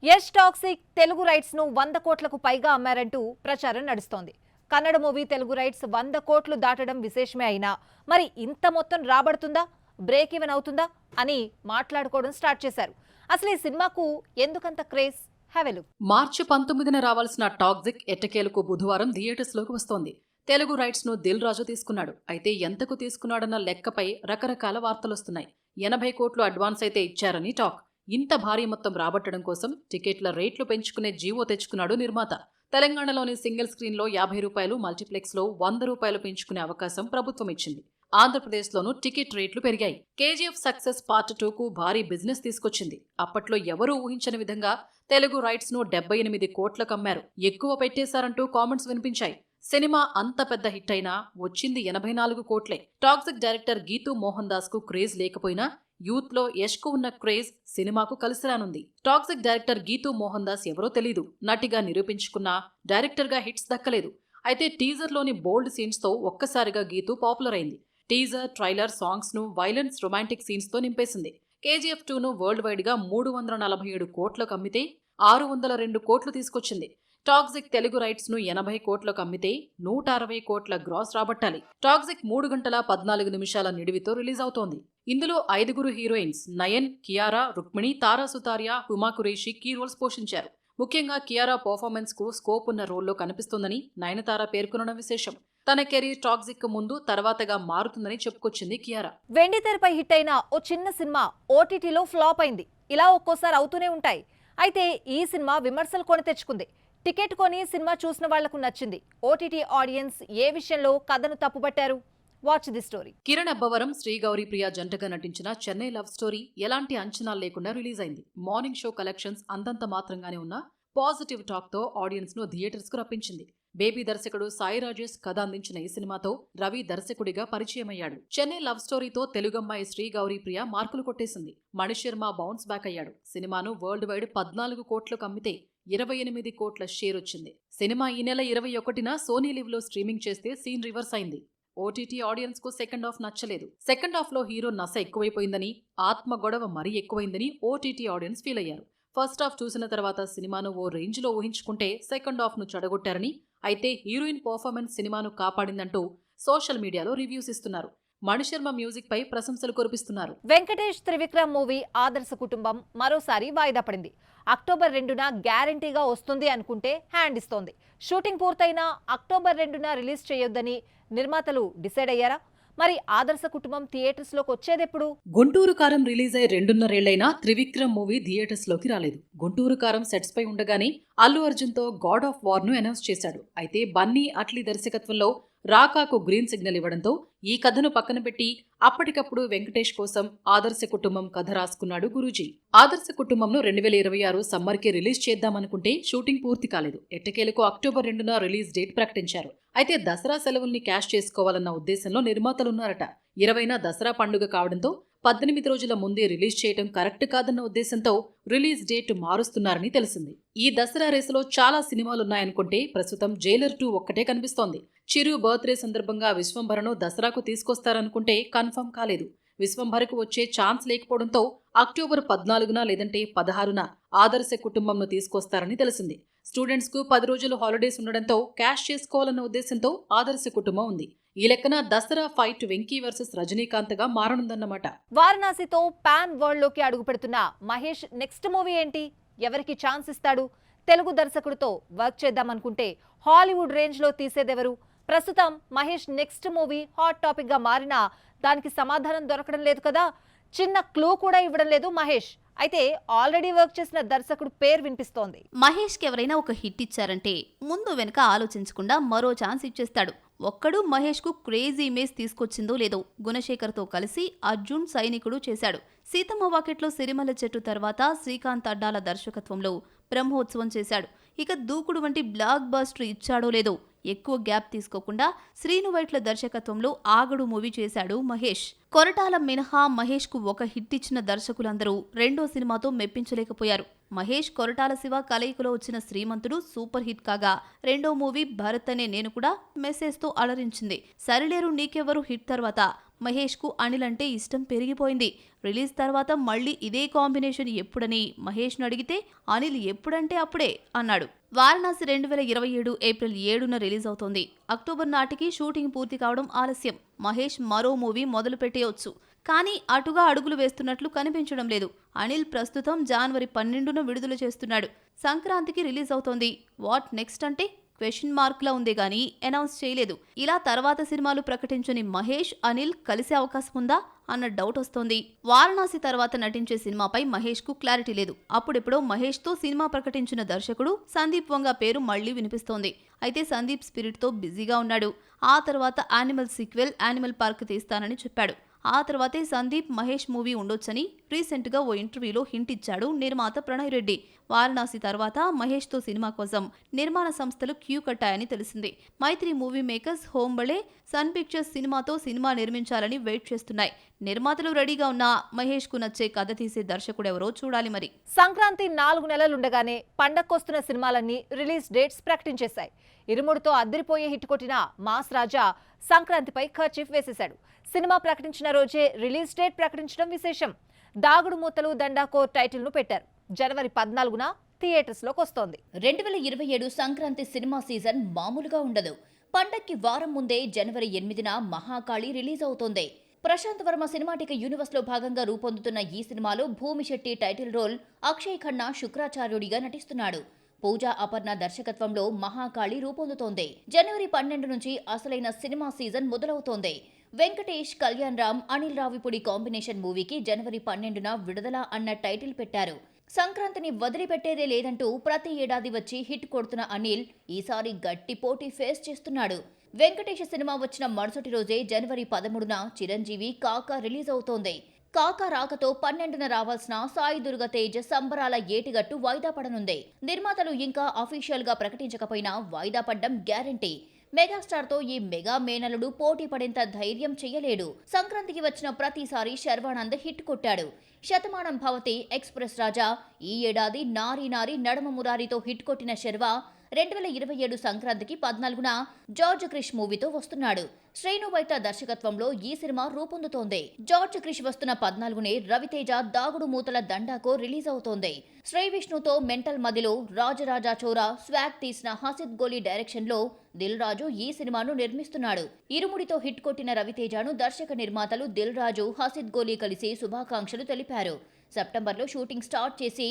Yash toxic Telugu rights ను 100 కోట్లకు పైగా అమ్మారంటూ ప్రచారం నడుస్తోంది. కన్నడ మూవీ తెలుగు రైట్స్ 100 కోట్లు దాటడం విశేషమే అయినా మరి ఇంత మొత్తం రాబడుతుందా, బ్రేక్ ఈవెన్ అవుతుందా అని మాట్లాడుకోవడం స్టార్ట్ చేశారు. అసలు ఈ సినిమాకు ఎందుకంత క్రేజ్? Have a look. మార్చి 19న రావాల్సిన టాక్సిక్ ఎట్టకేలకు బుధవారం థియేటర్స్ లోకి వస్తోంది. తెలుగు రైట్స్ ను దిల్ రాజు తీసుకున్నాడు. అయితే ఎంతకు తీసుకున్నాడన్న లెక్కపై రకరకాల వార్తలొస్తున్నాయి. 80 కోట్లు అడ్వాన్స్ అయితే ఇచ్చారని టాక్. ఇంత భారీ మొత్తం రాబట్టడం కోసం టికెట్ల రేట్లు పెంచుకునే జీవో తెచ్చుకున్నాడు నిర్మాత. తెలంగాణలోని సింగిల్ స్క్రీన్ లో 50 రూపాయలు, మల్టీప్లెక్స్ లో 100 రూపాయలు పెంచుకునే అవకాశం ప్రభుత్వం ఇచ్చింది. ఆంధ్రప్రదేశ్లోనూ టికెట్ రేట్లు పెరిగాయి. కేజీఎఫ్ సక్సెస్ పార్ట్ 2కు భారీ బిజినెస్ తీసుకొచ్చింది. అప్పట్లో ఎవరూ ఊహించని విధంగా తెలుగు రైట్స్ ను 78 కోట్లకు అమ్మారు. ఎక్కువ పెట్టేశారంటూ కామెంట్స్ వినిపించాయి. సినిమా అంత పెద్ద హిట్ అయినా వచ్చింది 84 కోట్లే. టాక్సిక్ డైరెక్టర్ గీతూ మోహన్ దాస్ కు క్రేజ్ లేకపోయినా యూత్ లో యష్ కు ఉన్న క్రేజ్ సినిమాకు కలిసిరానుంది. టాక్సిక్ డైరెక్టర్ గీతూ మోహన్ దాస్ ఎవరో తెలీదు. నటిగా నిరూపించుకున్నా డైరెక్టర్ గా హిట్స్ దక్కలేదు. అయితే టీజర్ లోని బోల్డ్ సీన్స్ తో ఒక్కసారిగా గీతూ పాపులర్ అయింది. టీజర్, ట్రైలర్, సాంగ్స్ ను వైలెన్స్, రొమాంటిక్ సీన్స్ తో నింపేసింది. కేజీఎఫ్ 2ను వరల్డ్ వైడ్ గా 347 కోట్లకు అమ్మితే 602 కోట్లు తీసుకొచ్చింది. టాక్సిక్ తెలుగు రైట్స్ ను 80 కోట్లకు అమ్మితే 160 కోట్ల గ్రాస్ రాబట్టాలి. టాక్సిక్ 3 గంటల 14 నిమిషాల నిడివితో రిలీజ్ అవుతోంది. ఇందులో 5 హీరోయిన్స్ నయన్, కియారా, రుక్మిణి, తారా సుతారియా, హుమా కురేషి కీ రోల్స్ పోషించారు. ముఖ్యంగా కియారా పర్ఫార్మెన్స్ కు స్కోప్ ఉన్న రోల్లో కనిపిస్తుందని నయనతార పేర్కొనడం విశేషం. తన కెరీర్ టాక్సిక్ కు ముందు తర్వాతగా మారుతుందని చెప్పుకొచ్చింది కియారా. వెండి తెరపై హిట్ అయిన ఓ చిన్న సినిమా ఓటీటీలో ఫ్లాప్ అయింది. ఇలా ఒక్కోసారి అవుతూనే ఉంటాయి. అయితే ఈ సినిమా విమర్శలు కొని తెచ్చుకుంది. టికెట్ కొని సినిమా చూసిన వాళ్లకు నచ్చింది. ఓటీటీ ఆడియన్స్ ఏ విషయంలో కథను తప్పుపట్టారు? Watch the story. Kiran Abbavaram, Sri Gouri Priya జంటగా నటించిన చెన్నై లవ్ స్టోరీ ఎలాంటి అంచనాలు లేకుండా రిలీజ్ అయింది. మార్నింగ్ షో కలెక్షన్స్ అంతంత మాత్రంగానే ఉన్న పాజిటివ్ టాక్ తో ఆడియన్స్ ను థియేటర్స్ కు రప్పించింది. బేబీ దర్శకుడు సాయి రాజేష్ కథ అందించిన ఈ సినిమాతో రవి దర్శకుడిగా పరిచయమయ్యాడు. చెన్నై లవ్ స్టోరీతో తెలుగమ్మాయి శ్రీగౌరీప్రియ మార్కులు కొట్టేసింది. మణిశర్మ బౌన్స్ బ్యాక్ అయ్యాడు. సినిమాను వరల్డ్ వైడ్ 14 కోట్లకు అమ్మితే 28 కోట్ల షేర్ వచ్చింది. సినిమా ఈ నెల 21న సోనీ లివ్ లో స్ట్రీమింగ్ చేస్తే సీన్ రివర్స్ అయింది. ఓటీటీ ఆడియన్స్ కు సెకండ్ హాఫ్ నచ్చలేదు. సెకండ్ హాఫ్ లో హీరో నస ఎక్కువైపోయిందని, ఆత్మ గొడవ మరీ ఎక్కువైందని ఓటీటీ ఆడియన్స్ ఫీల్ అయ్యారు. ఫస్ట్ హాఫ్ చూసిన తర్వాత సినిమాను ఓ రేంజ్ లో ఊహించుకుంటే సెకండ్ హాఫ్ ను చెడగొట్టారని, అయితే హీరోయిన్ పర్ఫార్మెన్స్ సినిమాను కాపాడిందంటూ సోషల్ మీడియాలో రివ్యూస్ ఇస్తున్నారు. మణిశర్మ మ్యూజిక్ పై ప్రశంసలు కురిపిస్తున్నారు. వెంకటేష్ త్రివిక్రమ్ మూవీ ఆదర్శ కుటుంబం మరోసారి వాయిదా పడింది. అక్టోబర్ 2న గ్యారంటీగా వస్తుంది అనుకుంటే హ్యాండ్ ఇస్తోంది. షూటింగ్ పూర్తయినా అక్టోబర్ 2న రిలీజ్ చేయొద్దని నిర్మాతలు డిసైడ్ అయ్యారా? మరి ఆదర్శ కుటుంబం థియేటర్స్ లోకి వచ్చేదెప్పుడు? గుంటూరు కారం రిలీజ్ అయ్యి 2.5 ఏళ్లైనా త్రివిక్రమ్ మూవీ థియేటర్స్ లోకి రాలేదు. గుంటూరు కారం సెట్స్ పై ఉండగానే అల్లు అర్జున్ తో గాడ్ ఆఫ్ వార్ ను అనౌన్స్ చేశాడు. అయితే బన్నీ అట్లీ దర్శకత్వంలో రాకాకు గ్రీన్ సిగ్నల్ ఇవ్వడంతో ఈ కథను పక్కన పెట్టి అప్పటికప్పుడు వెంకటేష్ కోసం ఆదర్శ కుటుంబం కథ రాసుకున్నాడు గురూజీ. ఆదర్శ కుటుంబంను 2026 సమ్మర్ కి రిలీజ్ చేద్దామనుకుంటే షూటింగ్ పూర్తి కాలేదు. ఎట్టకేలకు అక్టోబర్ 2న రిలీజ్ డేట్ ప్రకటించారు. అయితే దసరా సెలవుల్ని క్యాష్ చేసుకోవాలన్న ఉద్దేశంలో నిర్మాతలున్నారట. 20న దసరా పండుగ కావడంతో 18 రోజుల ముందే రిలీజ్ చేయడం కరెక్ట్ కాదన్న ఉద్దేశంతో రిలీజ్ డేట్ మారుస్తున్నారని తెలిసింది. ఈ దసరా రేసులో చాలా సినిమాలున్నాయనుకుంటే ప్రస్తుతం జైలర్ 2 ఒక్కటే కనిపిస్తోంది. చిరు బర్త్డే సందర్భంగా విశ్వంభరను దసరాకు తీసుకొస్తారనుకుంటే కన్ఫర్మ్ కాలేదు. విశ్వంభరకు వచ్చే ఛాన్స్ లేకపోవడంతో అక్టోబర్ 14న లేదంటే 16న ఆదర్శ కుటుంబంను తీసుకొస్తారని తెలిసింది. స్టూడెంట్స్ కు 10 రోజులు హాలిడేస్ ఉండడంతో క్యాష్ చేసుకోవాలన్న ఉద్దేశంతో ఆదర్శ కుటుంబం ఉంది. ఈ లెక్కన దసరా ఫైట్ వెంకీ వర్సెస్ రజనీకాంత్ గా మారనుందన్నమాట. వారణాసితో పాన్ వరల్డ్ లోకి అడుగు పెడుతున్న మహేష్ నెక్స్ట్ మూవీ ఏంటి? ఎవరికి ఛాన్స్ ఇస్తాడు? తెలుగు దర్శకుడితో వర్క్ చేద్దామనుకుంటే హాలీవుడ్ రేంజ్ లో తీసేదెవరు? ప్రస్తుతం Mahesh next movie hot topic గా మారినా దానికి సమాధానం దొరకడం లేదు కదా. చిన్న క్లూ కూడా ఇవ్వడం లేదు మహేష్. అయితే ఆల్రెడీ వర్క్ చేసిన దర్శకుడు పేరు వినిపిస్తోంది. మహేష్ కి ఎవరైనా ఒక హిట్ ఇచ్చారంటే ముందు వెనక ఆలోచించకుండా మరో ఛాన్స్ ఇచ్చేస్తాడు. ఒక్కడు మహేష్ కు క్రేజీ ఇమేజ్ తీసుకొచ్చిందో లేదో గుణశేఖర్ తో కలిసి అర్జున్ సైనికుడు చేశాడు. సీతమ్మ వాకిట్లో సిరిమల్ల చెట్టు తర్వాత శ్రీకాంత్ అడ్డాల దర్శకత్వంలో బ్రహ్మోత్సవం చేశాడు. ఇక దూకుడు వంటి బ్లాక్ బస్టర్ ఇచ్చాడో లేదో ఎక్కువ గ్యాప్ తీసుకోకుండా శ్రీను వైట్ల దర్శకత్వంలో ఆగడు మూవీ చేశాడు మహేష్. కొరటాల మినహా మహేష్ కు ఒక హిట్ ఇచ్చిన దర్శకులందరూ రెండో సినిమాతో మెప్పించలేకపోయారు. మహేష్ కొరటాల శివ కలయికలో వచ్చిన శ్రీమంతుడు సూపర్ హిట్ కాగా రెండో మూవీ భరత్ అనే నేను కూడా మెసేజ్ తో అలరించింది. సరిలేరు నీకెవరు హిట్ తర్వాత మహేష్కు అనిల్ అంటే ఇష్టం పెరిగిపోయింది. రిలీజ్ తర్వాత మళ్ళీ ఇదే కాంబినేషన్ ఎప్పుడని మహేష్ను అడిగితే అనిల్ ఎప్పుడంటే అప్పుడే అన్నాడు. వారణాసి 2027 ఏప్రిల్ 7న రిలీజ్ అవుతోంది. అక్టోబర్ నాటికి షూటింగ్ పూర్తి కావడం ఆలస్యం. మహేష్ మరో మూవీ మొదలు పెట్టేయొచ్చు, కానీ అటుగా అడుగులు వేస్తున్నట్లు కనిపించడం లేదు. అనిల్ ప్రస్తుతం జనవరి 12న విడుదల చేస్తున్నాడు. సంక్రాంతికి రిలీజ్ అవుతోంది. వాట్ నెక్స్ట్ అంటే క్వశ్చన్ మార్క్లా ఉంది గానీ అనౌన్స్ చేయలేదు. ఇలా తర్వాత సినిమాలు ప్రకటించని మహేష్, అనిల్ కలిసే అవకాశం ఉందా అన్న డౌట్ వస్తోంది. వారణాసి తర్వాత నటించే సినిమాపై మహేష్ కు క్లారిటీ లేదు. అప్పుడెప్పుడో మహేష్ తో సినిమా ప్రకటించిన దర్శకుడు సందీప్ వంగ పేరు మళ్లీ వినిపిస్తోంది. అయితే సందీప్ స్పిరిట్ తో బిజీగా ఉన్నాడు. ఆ తర్వాత యానిమల్ సీక్వెల్ యానిమల్ పార్క్ తీస్తానని చెప్పాడు. ఆ తర్వాతే సందీప్ మహేష్ మూవీ ఉండొచ్చని రీసెంట్ గా ఓ ఇంటర్వ్యూలో హింట్ ఇచ్చాడు నిర్మాత ప్రణయ్ రెడ్డి. వారణాసి తర్వాత మహేష్ తో సినిమా కోసం నిర్మాణ సంస్థలు క్యూ కట్టాయని తెలిసింది. మైత్రి movie makers, Hombale, sun pictures సినిమాతో సినిమా నిర్మించాలని వెయిట్ చేస్తున్నాయి. నిర్మాతలు రెడీగా ఉన్న మహేష్ కు నచ్చే కథ తీసే దర్శకుడెవరో చూడాలి మరి. సంక్రాంతి 4 నెలలుండగానే పండక్కొస్తున్న సినిమాలన్నీ రిలీజ్ డేట్స్ ప్రకటించేశాయి. ఇరుముడితో అదిరిపోయే హిట్ కొట్టిన మాస్ రాజా సంక్రాంతిపై ఖర్చీఫ్ వేసేశాడు. సినిమా ప్రకటించిన రోజే రిలీజ్ డేట్ ప్రకటించడం విశేషం. దాగుడు మూతలు దండాకోర్ టైటిల్ ను పెట్టారు. జనవరి 14న థియేటర్స్ లోకి వస్తోంది. 2027 సంక్రాంతి సినిమా సీజన్ మామూలుగా ఉండదు. పండక్కి వారం ముందే జనవరి 8న మహాకాళి రిలీజ్ అవుతోంది. ప్రశాంత్ వర్మ సినిమాటిక్ యూనివర్స్ లో భాగంగా రూపొందుతున్న ఈ సినిమాలో భూమిశెట్టి టైటిల్ రోల్, అక్షయ్ ఖన్నా శుక్రాచార్యుడిగా నటిస్తున్నాడు. పూజా అపర్ణ దర్శకత్వంలో మహాకాళి రూపొందుతోంది. జనవరి 12 నుంచి అసలైన సినిమా సీజన్ మొదలవుతోంది. వెంకటేష్, కళ్యాణ్ రామ్, అనిల్ రావిపూడి కాంబినేషన్ మూవీకి జనవరి 12న విడుదల అన్న టైటిల్ పెట్టారు. సంక్రాంతిని వదిలిపెట్టేదే లేదంటూ ప్రతి ఏడాది వచ్చి హిట్ కొడుతున్న అనిల్ ఈసారి గట్టి పోటీ ఫేస్ చేస్తున్నాడు. వెంకటేష్ సినిమా వచ్చిన మరుసటి రోజే జనవరి 13న చిరంజీవి కాకా రిలీజ్ అవుతోంది. కాకా రాకతో 12న రావాల్సిన సాయి దుర్గ తేజ్ సంబరాల ఏటిగట్టు వాయిదా పడనుంది. నిర్మాతలు ఇంకా అఫీషియల్ గా ప్రకటించకపోయినా వాయిదా పడ్డం గ్యారంటీ. మెగాస్టార్ తో ఈ మెగా మేనలుడు పోటీ పడేంత ధైర్యం చెయ్యలేడు. సంక్రాంతికి వచ్చిన ప్రతిసారి శర్వానంద్ హిట్ కొట్టాడు. శతమానం భవతి, ఎక్స్ప్రెస్ రాజా, ఈ ఏడాది నారీ నారీ నడమ మురారితో హిట్ కొట్టిన శర్వా 2027 సంక్రాంతికి 14న జార్జ్ క్రిష్ మూవీతో వస్తున్నాడు. శ్రీను వైట దర్శకత్వంలో ఈ సినిమా రూపొందుతోంది. జార్జ్ క్రిష్ వస్తున్న 14నే రవితేజ దాగుడు మూతల దండాకో రిలీజ్ అవుతోంది. శ్రీ విష్ణుతో మెంటల్ మదిలో రాజరాజా చోరా స్వాగ్ తీసిన హసిద్ గోలీ డైరెక్షన్ లో దిల్ రాజు ఈ సినిమాను నిర్మిస్తున్నాడు. ఇరుముడితో హిట్ కొట్టిన రవితేజను దర్శక నిర్మాతలు దిల్ రాజు, హసిద్ గోలీ కలిసి శుభాకాంక్షలు తెలిపారు. సెప్టెంబర్లో షూటింగ్ స్టార్ట్ చేసి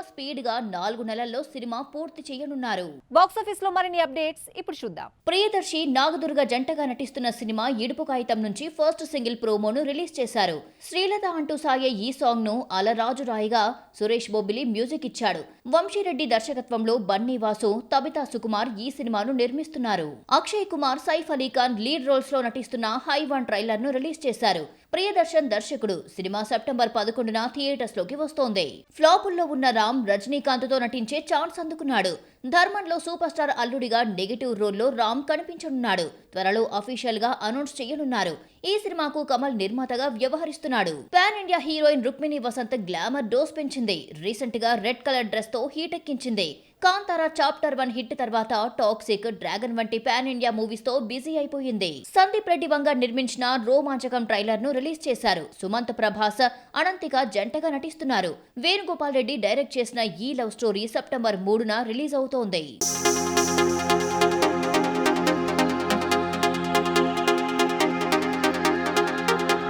స్పీడ్ గా 4 నెలల్లో సినిమా పూర్తి చేయనున్నారు. బాక్సాఫీస్ లో మరిన్ని అప్డేట్స్ ఇప్పుడు చూద్దాం. ప్రియదర్శి, నాగదుర్గ జంటగా నటిస్తున్న సినిమా ఇడుపు కాగితం నుంచి ఫస్ట్ సింగిల్ ప్రోమోను రిలీజ్ చేశారు. శ్రీలత అంటూ సాగే ఈ సాంగ్ ను అలరాజు రాయిగా సురేష్ బొబ్బిలి మ్యూజిక్ ఇచ్చాడు. వంశీరెడ్డి దర్శకత్వంలో బన్నీ వాసు, తబితా సుకుమార్ ఈ సినిమాను నిర్మిస్తున్నారు. అక్షయ్ కుమార్, సైఫ్ అలీ ఖాన్ లీడ్ రోల్స్ లో నటిస్తున్న హైవాన్ ట్రైలర్ ను రిలీజ్ చేశారు. ప్రియదర్శన్ దర్శకుడు. సినిమా సెప్టెంబర్ 11న థియేటర్స్ లోకి వస్తోంది. ఫ్లాపుల్లో ఉన్న రామ్ రజనీకాంత్ తో నటించే ఛాన్స్ అందుకున్నాడు. ధర్మన్లో సూపర్ స్టార్ అల్లుడిగా నెగటివ్ రోల్లో రామ్ కనిపించనున్నాడు. త్వరలో అఫీషియల్ గా అనౌన్స్ చేయనున్నారు. ఈ సినిమాకు కమల్ నిర్మాతగా వ్యవహరిస్తున్నాడు. Pan India heroine Rukmini Vasanth glamour dose పెంచింది. రీసెంట్ గా రెడ్ కలర్ డ్రెస్ తో హీట్ ఎక్కించింది. కాంతారా చాప్టర్ 1 హిట్ తర్వాత టాక్సిక్, డ్రాగన్ వంటి పాన్ ఇండియా మూవీస్ తో బిజీ అయిపోయింది. సందీప్ రెడ్డి వంగ నిర్మించిన రోమాంచకం ట్రైలర్ ను రిలీజ్ చేశారు. సుమంత్, ప్రభాస్, అనంతిక జంటగా నటిస్తున్నారు. వేణుగోపాల్ రెడ్డి డైరెక్ట్ చేసిన ఈ లవ్ స్టోరీ సెప్టెంబర్ 3న రిలీజ్ అవుతోంది.